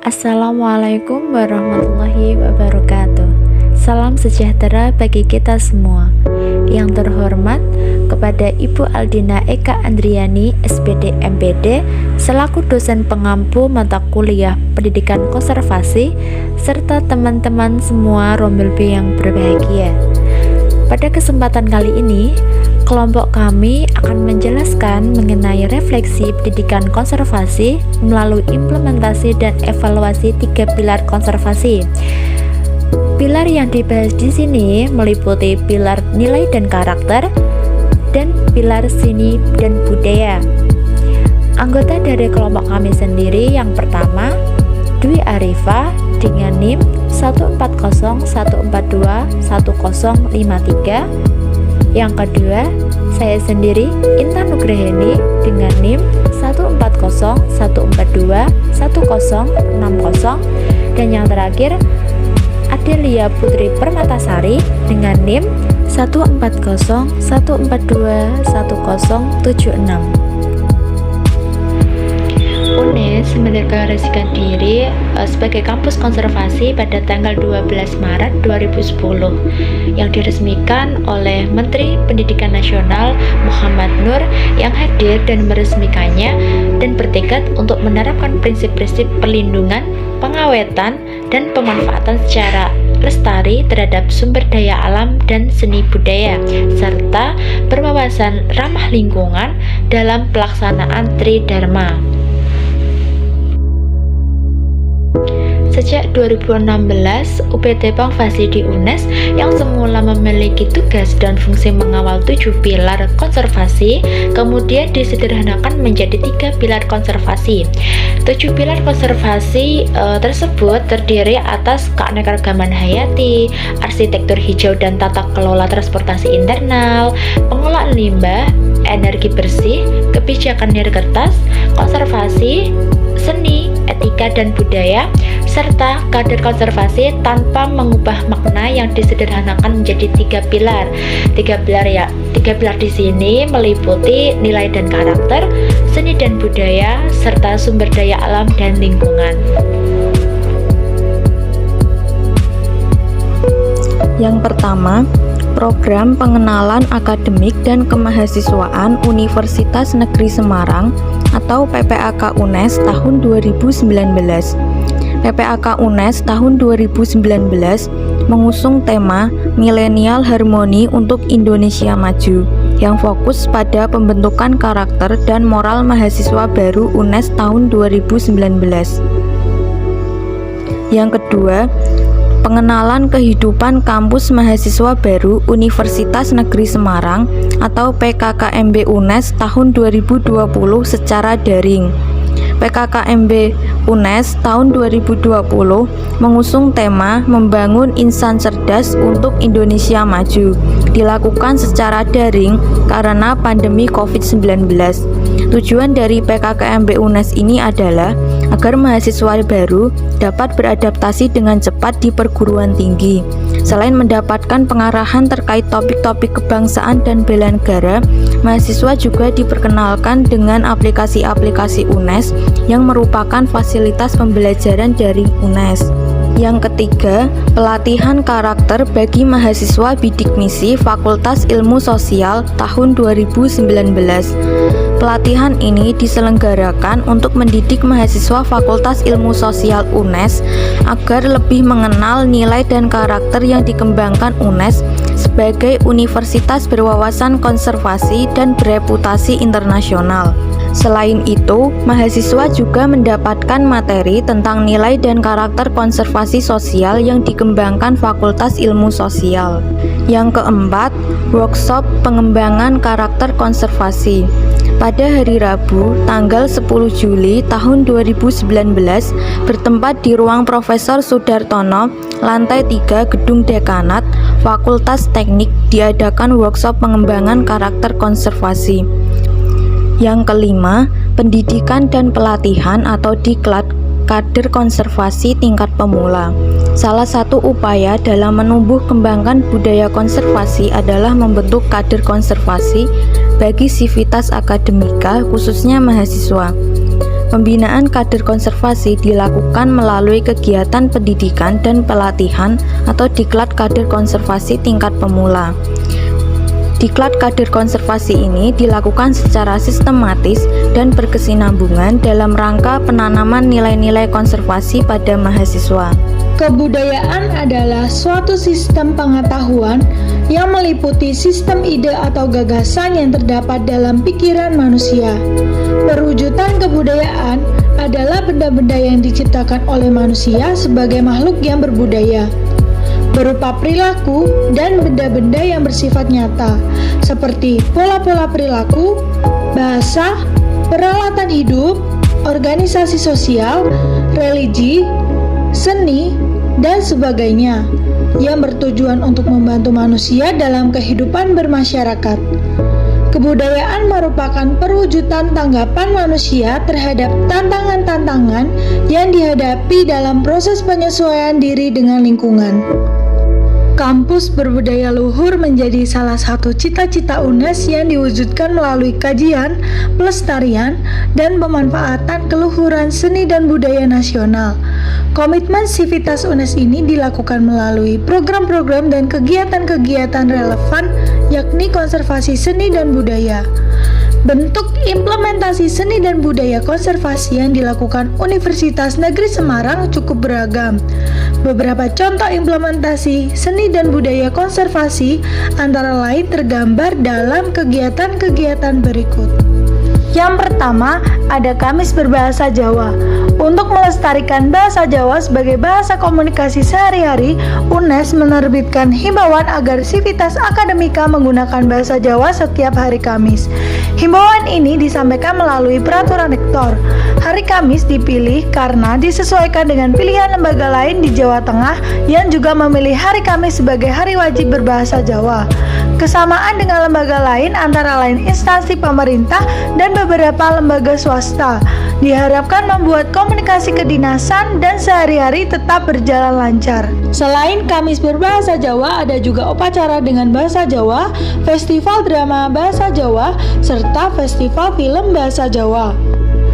Assalamualaikum warahmatullahi wabarakatuh. Salam sejahtera bagi kita semua. Yang terhormat kepada Ibu Aldina Eka Andriani, SPD MPD, selaku dosen pengampu mata kuliah Pendidikan Konservasi, serta teman-teman semua Romil B yang berbahagia. Pada kesempatan kali ini, kelompok kami akan menjelaskan mengenai refleksi pendidikan konservasi melalui implementasi dan evaluasi 3 pilar konservasi. Pilar yang dibahas di sini meliputi pilar nilai dan karakter dan pilar seni dan budaya. Anggota dari kelompok kami sendiri yang pertama, Dwi Arifa dengan NIM 14014210053. Yang kedua, saya sendiri Intan Nugraheni dengan NIM 14014210060. Dan yang terakhir, Adelia Putri Permatasari dengan NIM 14014210076. UNES mendeklarasikan diri sebagai kampus konservasi pada tanggal 12 Maret 2010 yang diresmikan oleh Menteri Pendidikan Nasional Muhammad Nur yang hadir dan meresmikannya dan bertekad untuk menerapkan prinsip-prinsip perlindungan, pengawetan, dan pemanfaatan secara lestari terhadap sumber daya alam dan seni budaya, serta berwawasan ramah lingkungan dalam pelaksanaan Tridharma. Sejak 2016, UPT Pongfasi di UNES yang semula memiliki tugas dan fungsi mengawal 7 pilar konservasi, kemudian disederhanakan menjadi 3 pilar konservasi. 7 pilar konservasi tersebut terdiri atas keanekaragaman hayati, arsitektur hijau dan tata kelola transportasi internal, pengolahan limbah, energi bersih, kebijakan nirkertas, konservasi, seni, etika dan budaya, serta kader konservasi tanpa mengubah makna yang disederhanakan menjadi 3 pilar. 3 pilar di sini meliputi nilai dan karakter, seni dan budaya, serta sumber daya alam dan lingkungan. Yang pertama, Program Pengenalan Akademik dan Kemahasiswaan Universitas Negeri Semarang atau PPAK UNES tahun 2019. PPAK UNES tahun 2019 mengusung tema Milenial Harmoni untuk Indonesia Maju yang fokus pada pembentukan karakter dan moral mahasiswa baru UNES tahun 2019. Yang kedua, Pengenalan Kehidupan Kampus Mahasiswa Baru Universitas Negeri Semarang atau PKKMB UNES tahun 2020 secara daring. PKKMB UNES tahun 2020 mengusung tema Membangun Insan Cerdas untuk Indonesia Maju, dilakukan secara daring karena pandemi COVID-19. Tujuan dari PKKMB UNES ini adalah agar mahasiswa baru dapat beradaptasi dengan cepat di perguruan tinggi. Selain mendapatkan pengarahan terkait topik-topik kebangsaan dan bela negara, mahasiswa juga diperkenalkan dengan aplikasi-aplikasi UNES yang merupakan fasilitas pembelajaran dari UNES. Yang ketiga, pelatihan karakter bagi mahasiswa bidik misi Fakultas Ilmu Sosial tahun 2019. Pelatihan ini diselenggarakan untuk mendidik mahasiswa Fakultas Ilmu Sosial UNES agar lebih mengenal nilai dan karakter yang dikembangkan UNES sebagai universitas berwawasan konservasi dan bereputasi internasional. Selain itu, mahasiswa juga mendapatkan materi tentang nilai dan karakter konservasi sosial yang dikembangkan Fakultas Ilmu Sosial. Yang keempat, workshop pengembangan karakter konservasi. Pada hari Rabu, tanggal 10 Juli tahun 2019, bertempat di ruang Profesor Sudartono, lantai 3 Gedung Dekanat, Fakultas Teknik, diadakan workshop pengembangan karakter konservasi. Yang kelima, pendidikan dan pelatihan atau diklat kader konservasi tingkat pemula. Salah satu upaya dalam menumbuh kembangkan budaya konservasi adalah membentuk kader konservasi bagi sivitas akademika, khususnya mahasiswa. Pembinaan kader konservasi dilakukan melalui kegiatan pendidikan dan pelatihan atau diklat kader konservasi tingkat pemula. Diklat kader konservasi ini dilakukan secara sistematis dan berkesinambungan dalam rangka penanaman nilai-nilai konservasi pada mahasiswa. Kebudayaan adalah suatu sistem pengetahuan yang meliputi sistem ide atau gagasan yang terdapat dalam pikiran manusia. Perwujudan kebudayaan adalah benda-benda yang diciptakan oleh manusia sebagai makhluk yang berbudaya, berupa perilaku dan benda-benda yang bersifat nyata, seperti pola-pola perilaku, bahasa, peralatan hidup, organisasi sosial, religi, seni, dan sebagainya, yang bertujuan untuk membantu manusia dalam kehidupan bermasyarakat. Kebudayaan merupakan perwujudan tanggapan manusia terhadap tantangan-tantangan yang dihadapi dalam proses penyesuaian diri dengan lingkungan. Kampus Berbudaya Luhur menjadi salah satu cita-cita UNES yang diwujudkan melalui kajian, pelestarian, dan pemanfaatan keluhuran seni dan budaya nasional. Komitmen Sivitas UNES ini dilakukan melalui program-program dan kegiatan-kegiatan relevan, yakni konservasi seni dan budaya. Bentuk implementasi seni dan budaya konservasi yang dilakukan Universitas Negeri Semarang cukup beragam. Beberapa contoh implementasi seni dan budaya konservasi antara lain tergambar dalam kegiatan-kegiatan berikut. Yang pertama, ada Kamis Berbahasa Jawa. Untuk melestarikan bahasa Jawa sebagai bahasa komunikasi sehari-hari, UNES menerbitkan himbauan agar Sivitas Akademika menggunakan bahasa Jawa setiap hari Kamis. Himbauan ini disampaikan melalui peraturan rektor. Hari Kamis dipilih karena disesuaikan dengan pilihan lembaga lain di Jawa Tengah yang juga memilih hari Kamis sebagai hari wajib berbahasa Jawa. Kesamaan dengan lembaga lain antara lain instansi pemerintah dan beberapa lembaga swasta diharapkan membuat komunikasi kedinasan dan sehari-hari tetap berjalan lancar. Selain Kamis Berbahasa Jawa, ada juga upacara dengan bahasa Jawa, festival drama bahasa Jawa, serta festival film bahasa Jawa.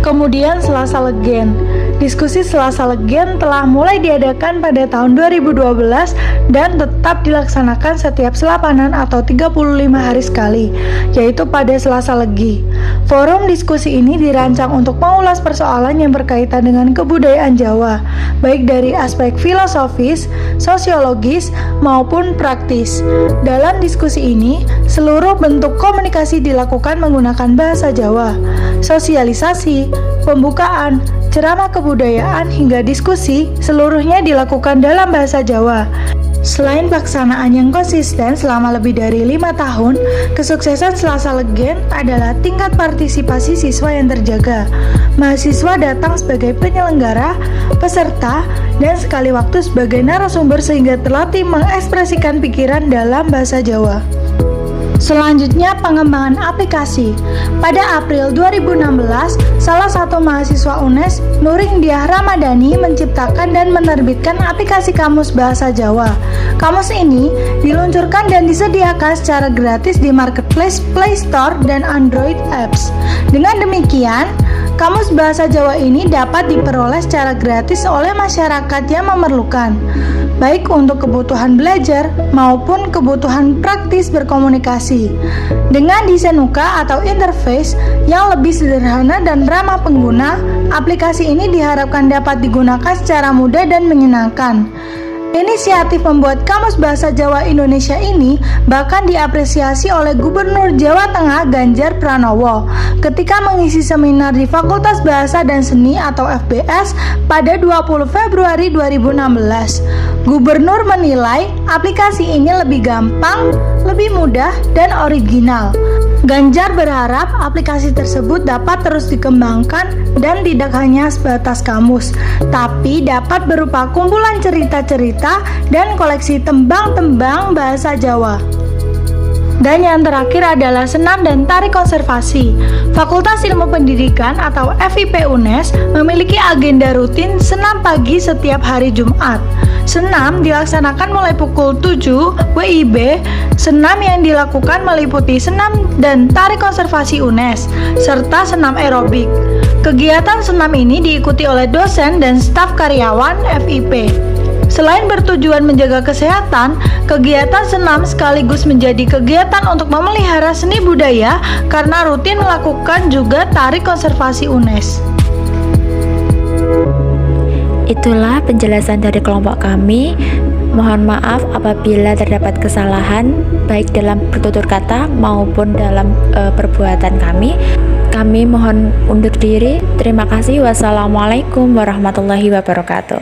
Kemudian Selasa Legen. Diskusi Selasa Legen telah mulai diadakan pada tahun 2012 dan tetap dilaksanakan setiap selapanan atau 35 hari sekali, yaitu pada Selasa Legi. Forum diskusi ini dirancang untuk mengulas persoalan yang berkaitan dengan kebudayaan Jawa, baik dari aspek filosofis, sosiologis, maupun praktis. Dalam diskusi ini, seluruh bentuk komunikasi dilakukan menggunakan bahasa Jawa. Sosialisasi, pembukaan, ceramah kebudayaan hingga diskusi seluruhnya dilakukan dalam bahasa Jawa. Selain pelaksanaan yang konsisten selama lebih dari 5 tahun, kesuksesan Selasa Legen adalah tingkat partisipasi siswa yang terjaga. Mahasiswa datang sebagai penyelenggara, peserta, dan sekali waktu sebagai narasumber sehingga terlatih mengekspresikan pikiran dalam bahasa Jawa. Selanjutnya, pengembangan aplikasi. Pada April 2016, salah satu mahasiswa UNES, Nuring Diah Ramadhani, menciptakan dan menerbitkan aplikasi Kamus Bahasa Jawa. Kamus ini diluncurkan dan disediakan secara gratis di marketplace Play Store dan Android Apps. Dengan demikian, Kamus Bahasa Jawa ini dapat diperoleh secara gratis oleh masyarakat yang memerlukan, baik untuk kebutuhan belajar maupun kebutuhan praktis berkomunikasi. Dengan desain muka atau interface yang lebih sederhana dan ramah pengguna, aplikasi ini diharapkan dapat digunakan secara mudah dan menyenangkan. Inisiatif membuat Kamus Bahasa Jawa Indonesia ini bahkan diapresiasi oleh Gubernur Jawa Tengah Ganjar Pranowo ketika mengisi seminar di Fakultas Bahasa dan Seni atau FBS pada 20 Februari 2016. Gubernur menilai aplikasi ini lebih gampang, lebih mudah, dan original. Ganjar berharap aplikasi tersebut dapat terus dikembangkan dan tidak hanya sebatas kamus, tapi dapat berupa kumpulan cerita-cerita dan koleksi tembang-tembang bahasa Jawa. Dan yang terakhir adalah senam dan tari konservasi. Fakultas Ilmu Pendidikan atau FIP UNES memiliki agenda rutin senam pagi setiap hari Jumat. Senam dilaksanakan mulai pukul 7 WIB. Senam yang dilakukan meliputi senam dan tari konservasi UNES, serta senam aerobik. Kegiatan senam ini diikuti oleh dosen dan staf karyawan FIP. Selain bertujuan menjaga kesehatan, kegiatan senam sekaligus menjadi kegiatan untuk memelihara seni budaya karena rutin melakukan juga tari konservasi UNES. Itulah penjelasan dari kelompok kami. Mohon maaf apabila terdapat kesalahan baik dalam bertutur kata maupun dalam perbuatan kami. Kami mohon undur diri. Terima kasih. Wassalamualaikum warahmatullahi wabarakatuh.